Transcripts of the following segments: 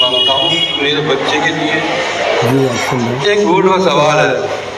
मांगता हूँ मेरे बच्चे के लिए। जी आप सुन रहे हैं। एक वोट का सवाल है।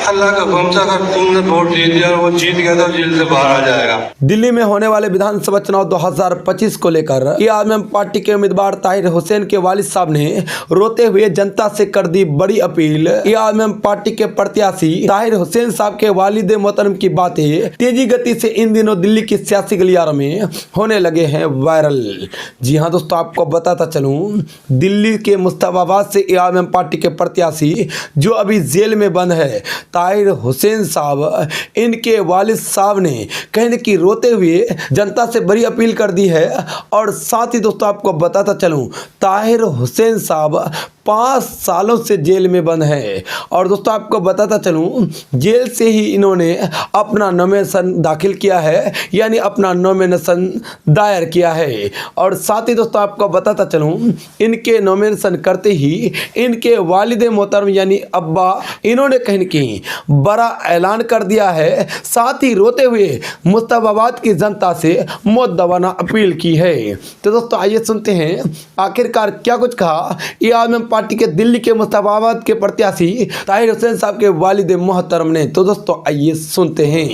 अल्लाह का बमसा अगर तुमने वोट दे दिया और वो जीत गया तो जेल से बाहर आ जाएगा। दिल्ली में होने वाले विधानसभा चुनाव 2025 को लेकर एआईएम पार्टी के उम्मीदवार ताहिर हुसैन के वालिद साहब ने रोते हुए जनता से कर दी बड़ी अपील। एआईएम पार्टी के प्रत्याशी ताहिर हुसैन साहब के वालिद मोहतरम की बातें तेजी गति से इन दिनों दिल्ली की सियासी गलियारों में होने लगे हैं वायरल। जी हाँ दोस्तों, आपको बताता चलूं, दिल्ली के मुस्तफाबाद से एआईएम पार्टी के प्रत्याशी जो अभी जेल में बंद है ताहिर हुसैन साहब, इनके वालिद साहब ने कहने की रोते हुए जनता से बड़ी अपील कर दी है। और साथ ही दोस्तों आपको बताता चलूं, ताहिर हुसैन साहब 5 सालों से जेल में बंद है। और दोस्तों आपको बताता चलूं, जेल से ही इन्होंने अपना नॉमिनेशन दाखिल किया है, यानी अपना नॉमिनेशन दायर किया है। और साथ ही दोस्तों आपको बताता चलूं, इनके नॉमिनेशन करते ही इनके वालिद मोहतरम यानी अब्बा, इन्होंने कहने की बड़ा ऐलान कर दिया है। साथ ही रोते हुए मुस्तफाबाद की जनता से मौत दबाना अपील की है। तो दोस्तों आइए सुनते हैं आखिरकार क्या कुछ कहा एआईएम पार्टी के दिल्ली के मुस्तफाबाद के प्रत्याशी ताहिर हुसैन साहब के वालिद मोहतरम ने। तो दोस्तों आइए सुनते हैं।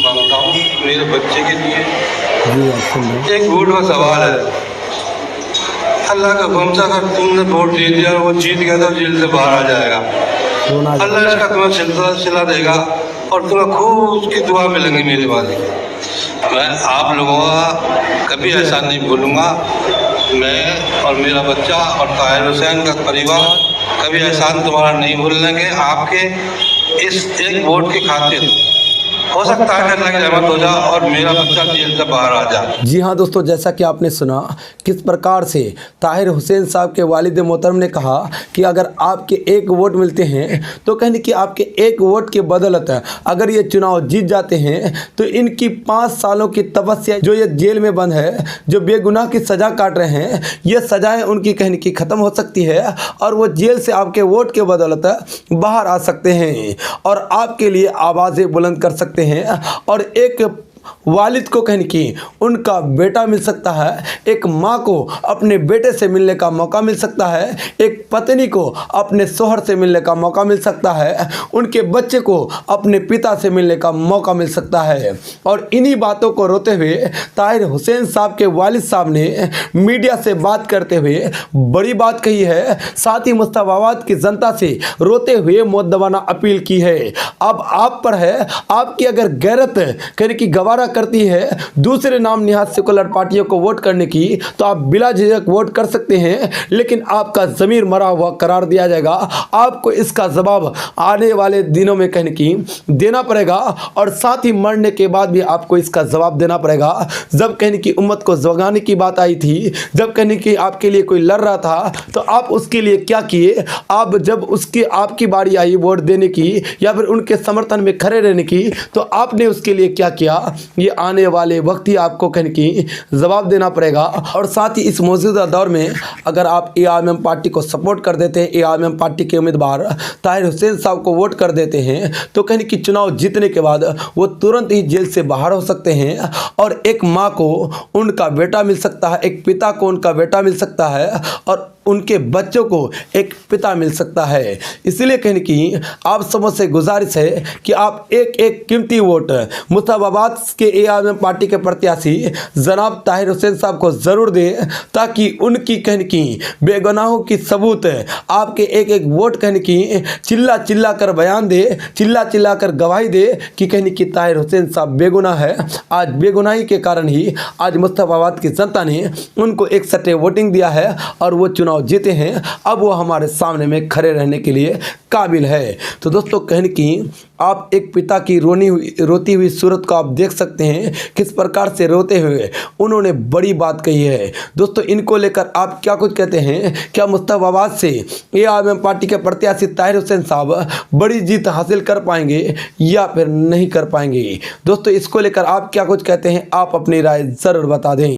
मांगता हूँ मेरे बच्चे के लिए। जी आप सुन रहे हैं। एक वोट का सवाल है। अल्लाह का बमसा अगर तुमने वोट दे दिया और वो जीत गया तो जेल से बाहर आ जाएगा। अल्लाह इसका तुम्हें सिलसिला देगा और तुम्हें खूब उसकी दुआ मिलेंगी मेरे वाले। मैं आप लोगों का कभी ऐसा नहीं भूलूंगा। मैं और मेरा बच्चा और ताहिर हुसैन का परिवार कभी एहसान तुम्हारा नहीं भूलेंगे। आपके इस एक वोट की खातिर हो सकता है कि अल्लाह की रहमत हो जाए और मेरा बच्चा जेल से बाहर आ जाए। जी हाँ दोस्तों, जैसा कि आपने सुना किस प्रकार से ताहिर हुसैन साहब के वालिद मोहतरम ने कहा कि अगर आपके एक वोट मिलते हैं तो कहने कि आपके एक वोट के बदौलत अगर ये चुनाव जीत जाते हैं तो इनकी 5 सालों की तपस्या, जो ये जेल में बंद है, जो बेगुनाह की सज़ा काट रहे हैं, ये सज़ाएँ उनकी कहने की ख़त्म हो सकती है और वो जेल से आपके वोट के बदौलत बाहर आ सकते हैं और आपके लिए आवाज़ें बुलंद कर सकते हैं। और एक वालिद को कहने की उनका बेटा मिल सकता है, एक माँ को अपने बेटे से मिलने का मौका मिल सकता है, एक पत्नी को अपने शोहर से मिलने का मौका मिल सकता है, उनके बच्चे को अपने पिता से मिलने का मौका मिल सकता है। और इन्हीं बातों को रोते हुए ताहिर हुसैन साहब के वालिद साहब ने मीडिया से बात करते हुए बड़ी बात कही है। साथ ही मुस्तफाबाद की जनता से रोते हुए मौत दबाना अपील की है। अब आप पर है, आपकी अगर गैरत कहने की गवारा करती है दूसरे नाम निहाद सेकुलर पार्टियों को वोट करने की, तो आप बिला झिझक वोट कर सकते हैं, लेकिन आपका ज़मीर मरा हुआ करार दिया जाएगा। आपको इसका जवाब आने वाले दिनों में कहने की देना पड़ेगा और साथ ही मरने के बाद भी आपको इसका जवाब देना पड़ेगा। जब कहने की उम्मत को जगाने की बात आई थी, जब कहने की आपके लिए कोई लड़ रहा था, तो आप उसके लिए क्या किए? आप जब उसकी आपकी बारी आई वोट देने की या फिर उनके समर्थन में खड़े रहने की, तो आपने उसके लिए क्या किया? ये आने वाले वक्त ही आपको कहने की जवाब देना पड़ेगा। और साथ ही इस मौजूदा दौर में अगर आप एआईएम पार्टी को सपोर्ट कर देते हैं, एआईएम पार्टी के उम्मीदवार ताहिर हुसैन साहब को वोट कर देते हैं, तो कहने की चुनाव जीतने के बाद वो तुरंत ही जेल से बाहर हो सकते हैं और एक माँ को उनका बेटा मिल सकता है, एक पिता को उनका बेटा मिल सकता है और उनके बच्चों को एक पिता मिल सकता है। इसलिए कहने की आप समझ से गुजारिश है कि आप एक एक कीमती वोट मुस्तफाबाद के एआईएम पार्टी के प्रत्याशी जनाब ताहिर हुसैन साहब को ज़रूर दें, ताकि उनकी कहने की बेगुनाहों की सबूत आपके एक एक वोट कहने की चिल्ला चिल्ला कर बयान दे, चिल्ला चिल्ला कर गवाही दे कि कहने की ताहिर हुसैन साहब बेगुनाह है। आज बेगुनाही के कारण ही आज मुस्तफाबाद की जनता ने उनको एक सट्टे वोटिंग दिया है और वो चुनाव जीते हैं। अब वो हमारे सामने में खड़े रहने के लिए काबिल है। तो दोस्तों कहने की आप एक पिता की रोती हुई सूरत को आप देख सकते हैं, किस प्रकार से रोते हुए उन्होंने बड़ी बात कही है। दोस्तों इनको लेकर आप क्या कुछ कहते हैं? क्या मुस्तफाबाद से एआईएम पार्टी के प्रत्याशी ताहिर हुसैन साहब बड़ी जीत हासिल कर पाएंगे या फिर नहीं कर पाएंगे? दोस्तों इसको लेकर आप क्या कुछ कहते हैं? आप अपनी राय ज़रूर बता दें।